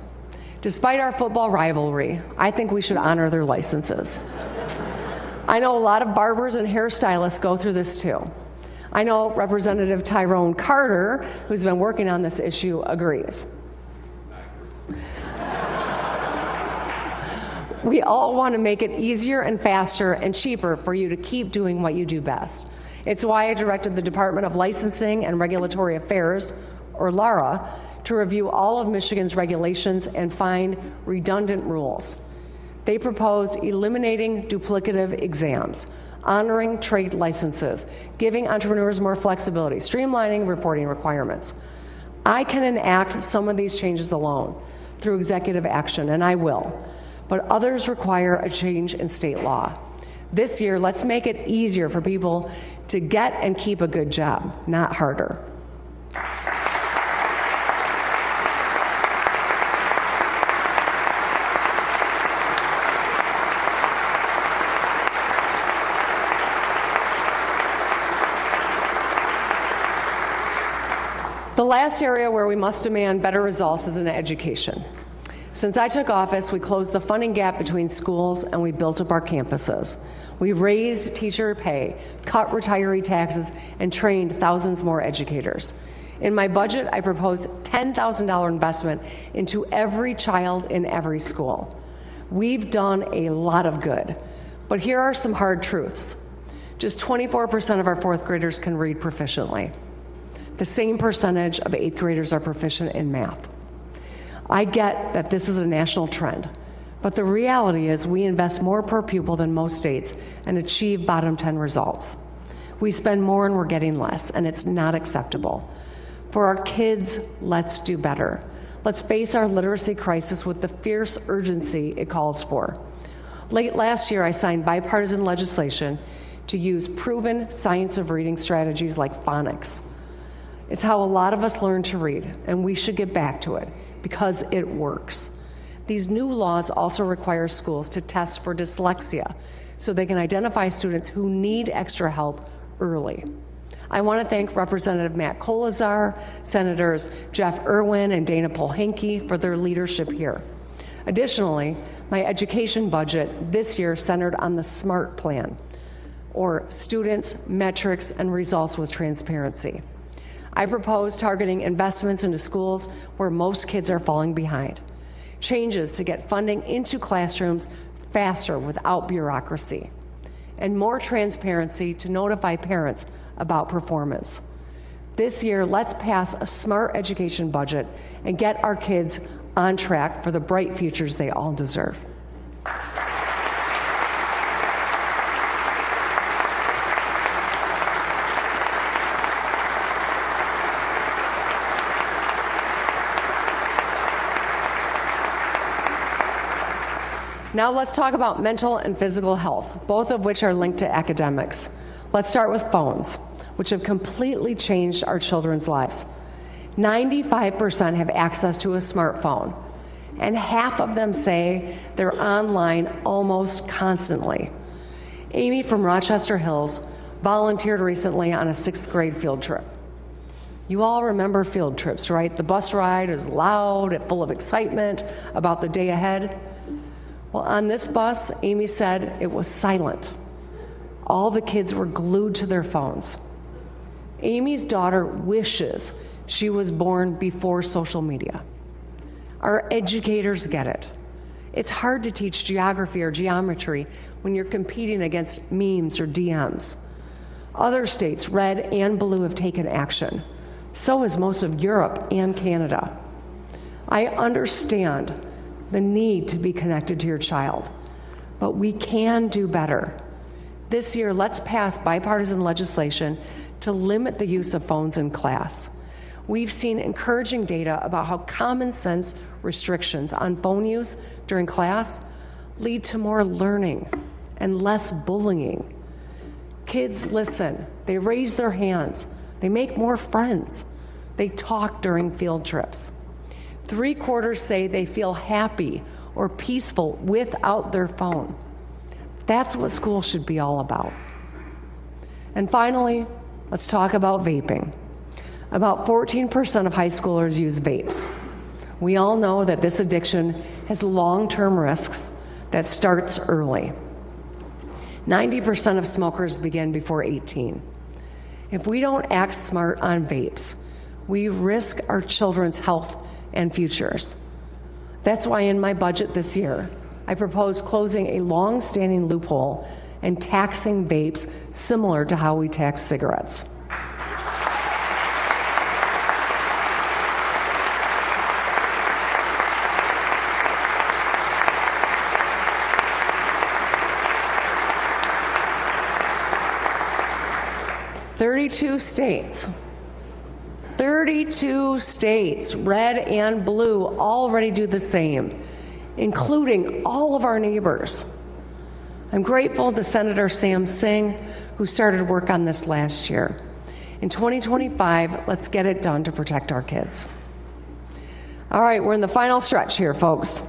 Despite our football rivalry, I think we should honor their licenses. I know a lot of barbers and hairstylists go through this too. I know Representative Tyrone Carter, who's been working on this issue, agrees. We all want to make it easier and faster and cheaper for you to keep doing what you do best. It's why I directed the Department of Licensing and Regulatory Affairs, or LARA, to review all of Michigan's regulations and find redundant rules. They proposed eliminating duplicative exams, honoring trade licenses, giving entrepreneurs more flexibility, streamlining reporting requirements. I can enact some of these changes alone through executive action, and I will, but others require a change in state law. This year, let's make it easier for people to get and keep a good job, not harder. The last area where we must demand better results is in education. Since I took office, we closed the funding gap between schools and we built up our campuses. We raised teacher pay, cut retiree taxes, and trained thousands more educators. In my budget, I proposed $10,000 investment into every child in every school. We've done a lot of good, but here are some hard truths. Just 24% of our fourth graders can read proficiently. The same percentage of eighth graders are proficient in math. I get that this is a national trend, but the reality is we invest more per pupil than most states and achieve bottom 10 results. We spend more and we're getting less, and it's not acceptable. For our kids, let's do better. Let's face our literacy crisis with the fierce urgency it calls for. Late last year, I signed bipartisan legislation to use proven science of reading strategies like phonics. It's how a lot of us learn to read, and we should get back to it because it works. These new laws also require schools to test for dyslexia so they can identify students who need extra help early. I want to thank Representative Matt Kolazar, Senators Jeff Irwin and Dana Polhinky for their leadership here. Additionally, my education budget this year centered on the SMART plan, or students, metrics, and results with transparency. I propose targeting investments into schools where most kids are falling behind, changes to get funding into classrooms faster without bureaucracy, and more transparency to notify parents about performance. This year, let's pass a smart education budget and get our kids on track for the bright futures they all deserve. Now let's talk about mental and physical health, both of which are linked to academics. Let's start with phones, which have completely changed our children's lives. 95% have access to a smartphone, and half of them say they're online almost constantly. Amy from Rochester Hills volunteered recently on a 6th grade field trip. You all remember field trips, right? The bus ride is loud and full of excitement about the day ahead. Well, on this bus, Amy said it was silent. All the kids were glued to their phones. Amy's daughter wishes she was born before social media. Our educators get it. It's hard to teach geography or geometry when you're competing against memes or DMs. Other states, red and blue, have taken action. So has most of Europe and Canada. I understand the need to be connected to your child, but we can do better. This year, let's pass bipartisan legislation to limit the use of phones in class. We've seen encouraging data about how common sense restrictions on phone use during class lead to more learning and less bullying. Kids listen, they raise their hands, they make more friends, they talk during field trips. 3/4 say they feel happy or peaceful without their phone. That's what school should be all about. And finally, let's talk about vaping. About 14% of high schoolers use vapes. We all know that this addiction has long-term risks that starts early. 90% of smokers begin before 18. If we don't act smart on vapes, we risk our children's health and futures. That's why in my budget this year, I propose closing a long-standing loophole and taxing vapes similar to how we tax cigarettes. Thirty-two states, red and blue, already do the same, including all of our neighbors. I'm grateful to Senator Sam Singh, who started work on this last year. In 2025, let's get it done to protect our kids. All right, we're in the final stretch here, folks.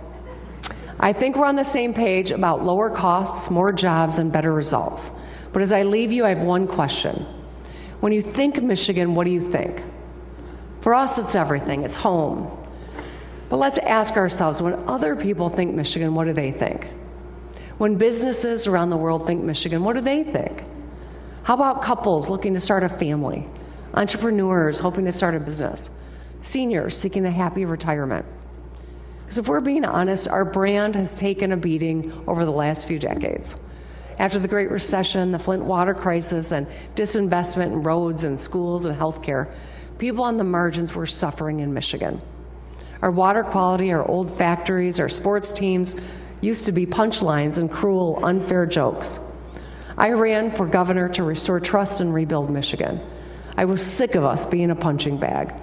I think we're on the same page about lower costs, more jobs, and better results. But as I leave you, I have one question. When you think Michigan, what do you think? For us, it's everything. It's home. But let's ask ourselves, when other people think Michigan, what do they think? When businesses around the world think Michigan, what do they think? How about couples looking to start a family? Entrepreneurs hoping to start a business? Seniors seeking a happy retirement? Because if we're being honest, our brand has taken a beating over the last few decades. After the Great Recession, the Flint water crisis, and disinvestment in roads and schools and healthcare, people on the margins were suffering in Michigan. Our water quality, our old factories, our sports teams used to be punchlines and cruel, unfair jokes. I ran for governor to restore trust and rebuild Michigan. I was sick of us being a punching bag.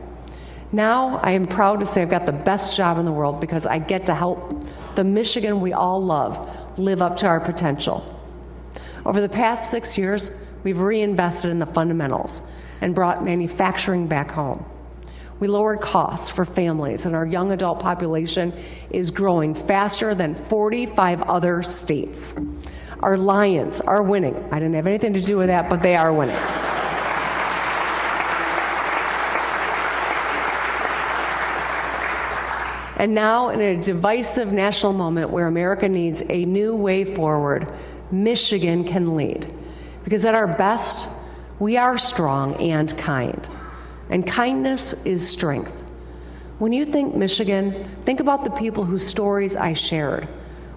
Now I am proud to say I've got the best job in the world because I get to help the Michigan we all love live up to our potential. Over the past 6 years, we've reinvested in the fundamentals and brought manufacturing back home. We lowered costs for families, and our young adult population is growing faster than 45 other states. Our Lions are winning. I didn't have anything to do with that, but they are winning. And now, in a divisive national moment where America needs a new way forward, Michigan can lead. Because at our best, we are strong and kind. And kindness is strength. When you think Michigan, think about the people whose stories I shared,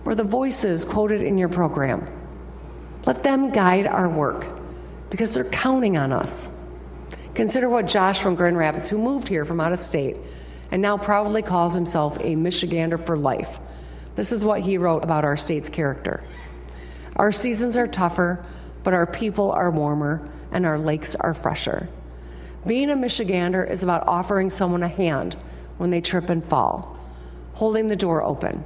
or the voices quoted in your program. Let them guide our work, because they're counting on us. Consider what Josh from Grand Rapids, who moved here from out of state, and now proudly calls himself a Michigander for life. This is what he wrote about our state's character. Our seasons are tougher, but our people are warmer, and our lakes are fresher. Being a Michigander is about offering someone a hand when they trip and fall, holding the door open,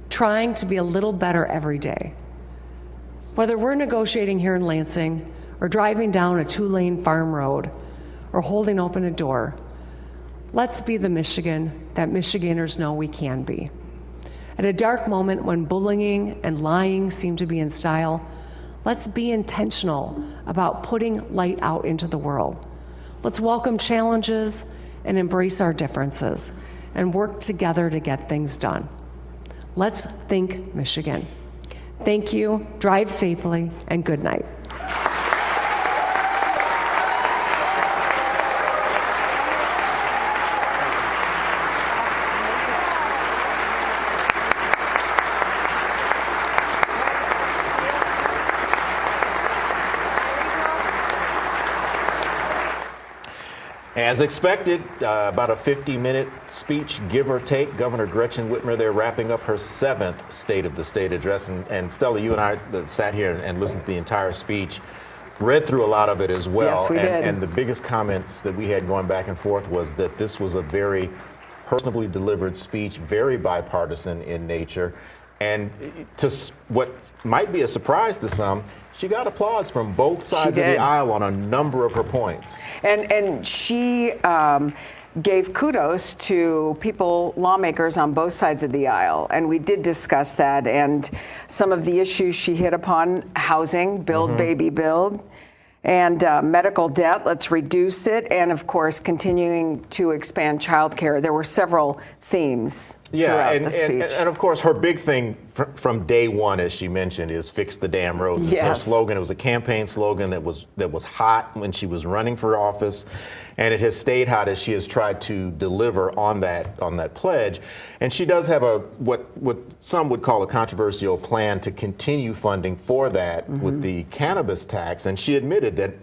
trying to be a little better every day. Whether we're negotiating here in Lansing, or driving down a 2-lane farm road, or holding open a door, let's be the Michigan that Michiganders know we can be. At a dark moment when bullying and lying seem to be in style, let's be intentional about putting light out into the world. Let's welcome challenges and embrace our differences and work together to get things done. Let's think Michigan. Thank you, drive safely, and good night. As expected, about a 50-minute speech, give or take. Governor Gretchen Whitmer there wrapping up her 7th State of the State address. And Stella, you and I sat here and listened to the entire speech, read through a lot of it as well. Yes, we did. And the biggest comments that we had going back and forth was that this was a very personally delivered speech, very bipartisan in nature. And to what might be a surprise to some, she got applause from both sides of the aisle on a number of her points. And she gave kudos to lawmakers on both sides of the aisle. And we did discuss that. And some of the issues she hit upon: housing, build, baby, build, and medical debt, let's reduce it. And of course, continuing to expand childcare. There were several themes. Yeah, and of course, her big thing from day one, as she mentioned, is fix the damn roads. It's her slogan. It was a campaign slogan that was hot when she was running for office, and it has stayed hot as she has tried to deliver on that pledge. And she does have what some would call a controversial plan to continue funding for that with the cannabis tax. And she admitted that,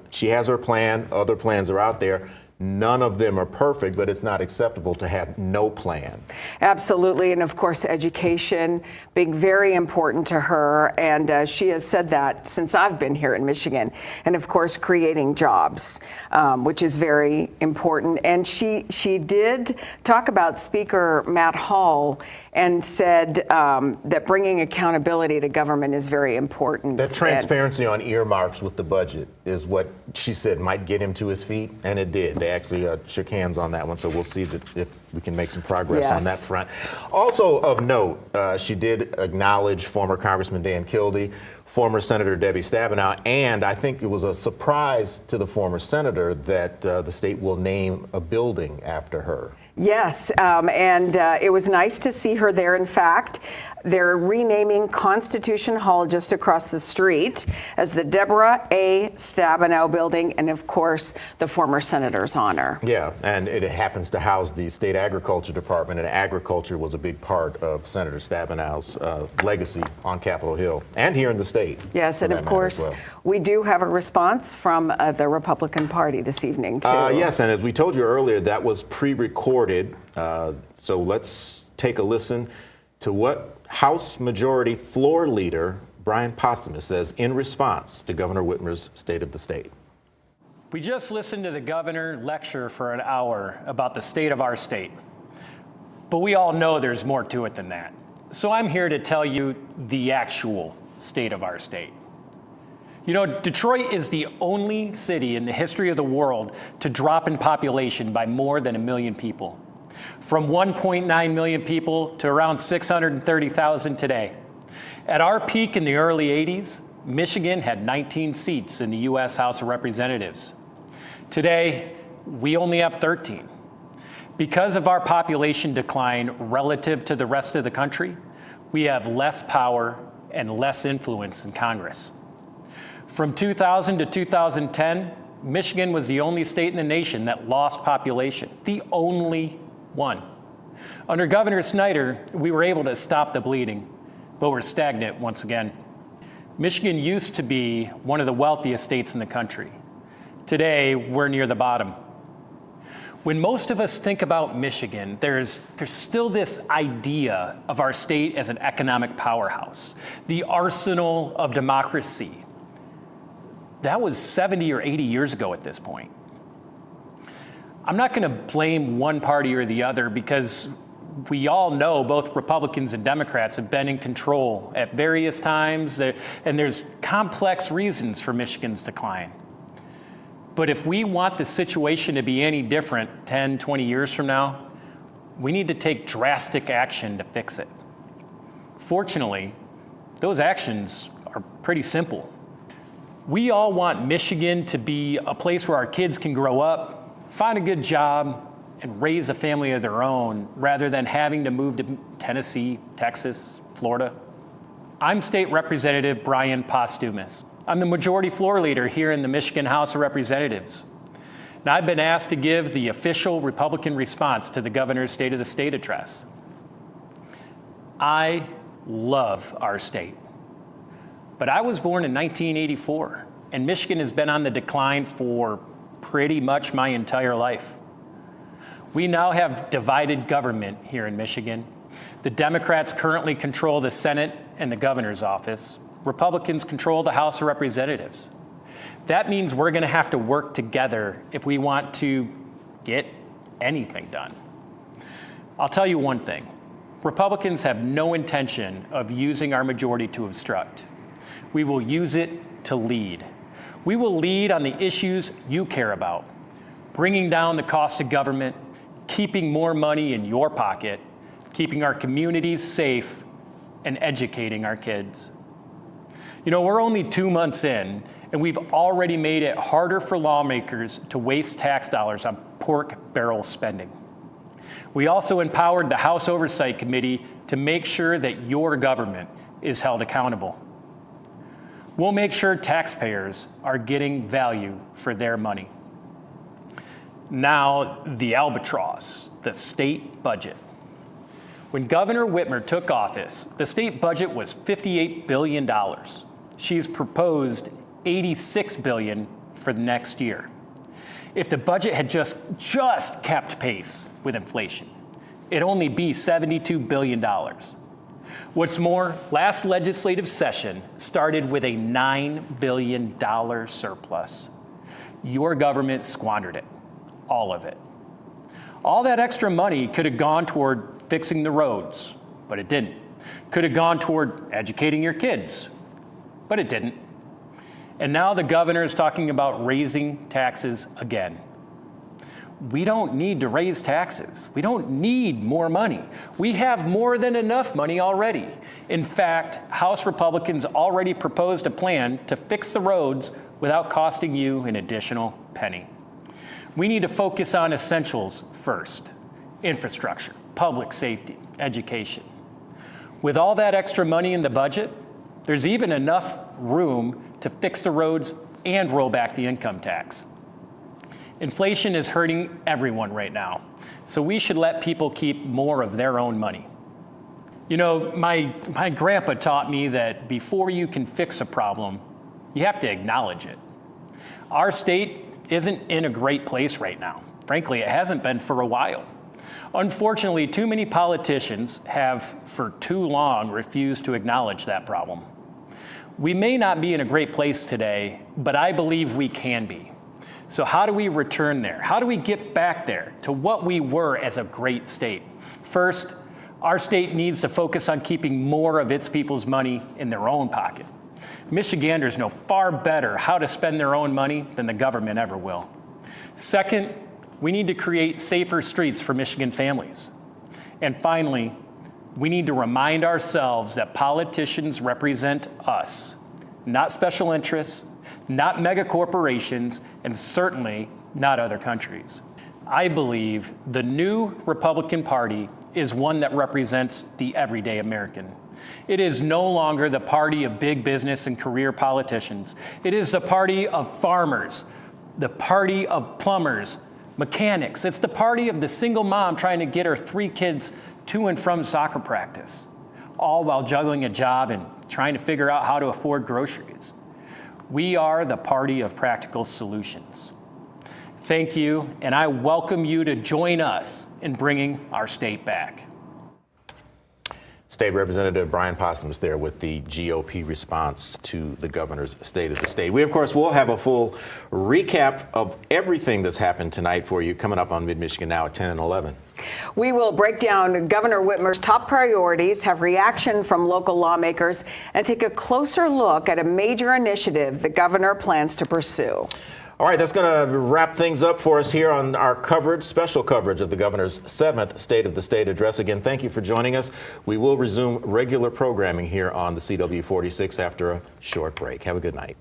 she has her plan. Other plans are out there. None of them are perfect, but it's not acceptable to have no plan. Absolutely. And of course, education being very important to her. And she has said that since I've been here in Michigan. And of course, creating jobs, which is very important. And she did talk about Speaker Matt Hall and said that bringing accountability to government is very important. That transparency on earmarks with the budget is what she said might get him to his feet, and it did. They actually shook hands on that one, so we'll see if we can make some progress on that front. Also of note, she did acknowledge former Congressman Dan Kildee former Senator Debbie Stabenow, and I think it was a surprise to the former senator that the state will name a building after her. Yes, and it was nice to see her there. In fact, they're renaming Constitution Hall just across the street as the Deborah A. Stabenow Building, and of course, the former senator's honor. Yeah, and it happens to house the state agriculture department, and agriculture was a big part of Senator Stabenow's legacy on Capitol Hill and here in the state. Yes, and of course, we do have a response from the Republican Party this evening, too. Yes, and as we told you earlier, that was pre-recorded. So let's take a listen to what House Majority Floor Leader Brian Postumus says in response to Governor Whitmer's State of the State. We just listened to the governor lecture for an hour about the state of our state. But we all know there's more to it than that. So I'm here to tell you the actual state of our state. You know, Detroit is the only city in the history of the world to drop in population by more than 1 million people. From 1.9 million people to around 630,000 today. At our peak in the early 80s, Michigan had 19 seats in the U.S. House of Representatives. Today, we only have 13. Because of our population decline relative to the rest of the country, we have less power and less influence in Congress. From 2000 to 2010, Michigan was the only state in the nation that lost population, the only one. Under Governor Snyder, we were able to stop the bleeding, but we're stagnant once again. Michigan used to be one of the wealthiest states in the country. Today, we're near the bottom. When most of us think about Michigan, there's still this idea of our state as an economic powerhouse, the arsenal of democracy. That was 70 or 80 years ago at this point. I'm not going to blame one party or the other because we all know both Republicans and Democrats have been in control at various times, and there's complex reasons for Michigan's decline. But if we want the situation to be any different 10, 20 years from now, we need to take drastic action to fix it. Fortunately, those actions are pretty simple. We all want Michigan to be a place where our kids can grow up, find a good job, and raise a family of their own rather than having to move to Tennessee, Texas, Florida. I'm State Representative Brian Postumus. I'm the Majority Floor Leader here in the Michigan House of Representatives. And I've been asked to give the official Republican response to the Governor's State of the State address. I love our state. But I was born in 1984, and Michigan has been on the decline for pretty much my entire life. We now have divided government here in Michigan. The Democrats currently control the Senate and the governor's office. Republicans control the House of Representatives. That means we're going to have to work together if we want to get anything done. I'll tell you one thing. Republicans have no intention of using our majority to obstruct. We will use it to lead. We will lead on the issues you care about, bringing down the cost of government, keeping more money in your pocket, keeping our communities safe, and educating our kids. You know, we're only 2 months in, and we've already made it harder for lawmakers to waste tax dollars on pork barrel spending. We also empowered the House Oversight Committee to make sure that your government is held accountable. We'll make sure taxpayers are getting value for their money. Now, the albatross, the state budget. When Governor Whitmer took office, the state budget was $58 billion. She's proposed $86 billion for the next year. If the budget had just kept pace with inflation, it'd only be $72 billion. What's more, last legislative session started with a $9 billion surplus. Your government squandered it, all of it. All that extra money could have gone toward fixing the roads, but it didn't. Could have gone toward educating your kids, but it didn't. And now the governor is talking about raising taxes again. we don't need to raise taxes. We don't need more money. We have more than enough money already. In fact, House Republicans already proposed a plan to fix the roads without costing you an additional penny. We need to focus on essentials first: infrastructure, public safety, education. With all that extra money in the budget, there's even enough room to fix the roads and roll back the income tax. Inflation is hurting everyone right now, so we should let people keep more of their own money. You know, my grandpa taught me that before you can fix a problem, you have to acknowledge it. Our state isn't in a great place right now. Frankly, it hasn't been for a while. Unfortunately, too many politicians have for too long refused to acknowledge that problem. We may not be in a great place today, but I believe we can be. So how do we return there? How do we get back there to what we were as a great state? First, our state needs to focus on keeping more of its people's money in their own pocket. Michiganders know far better how to spend their own money than the government ever will. Second, we need to create safer streets for Michigan families. And finally, we need to remind ourselves that politicians represent us, not special interests, not mega corporations, and certainly not other countries. I believe the new Republican Party is one that represents the everyday American. It is no longer the party of big business and career politicians. It is the party of farmers, the party of plumbers, mechanics. It's the party of the single mom trying to get her 3 kids to and from soccer practice, all while juggling a job and trying to figure out how to afford groceries. We are the party of practical solutions. Thank you, and I welcome you to join us in bringing our state back. State Representative Brian Possum is there with the GOP response to the governor's State of the State. We, of course, will have a full recap of everything that's happened tonight for you coming up on Mid-Michigan Now at 10 and 11. We will break down Governor Whitmer's top priorities, have reaction from local lawmakers, and take a closer look at a major initiative the governor plans to pursue. All right, that's going to wrap things up for us here on our coverage, special coverage of the governor's 7th State of the State address. Again, thank you for joining us. We will resume regular programming here on the CW46 after a short break. Have a good night.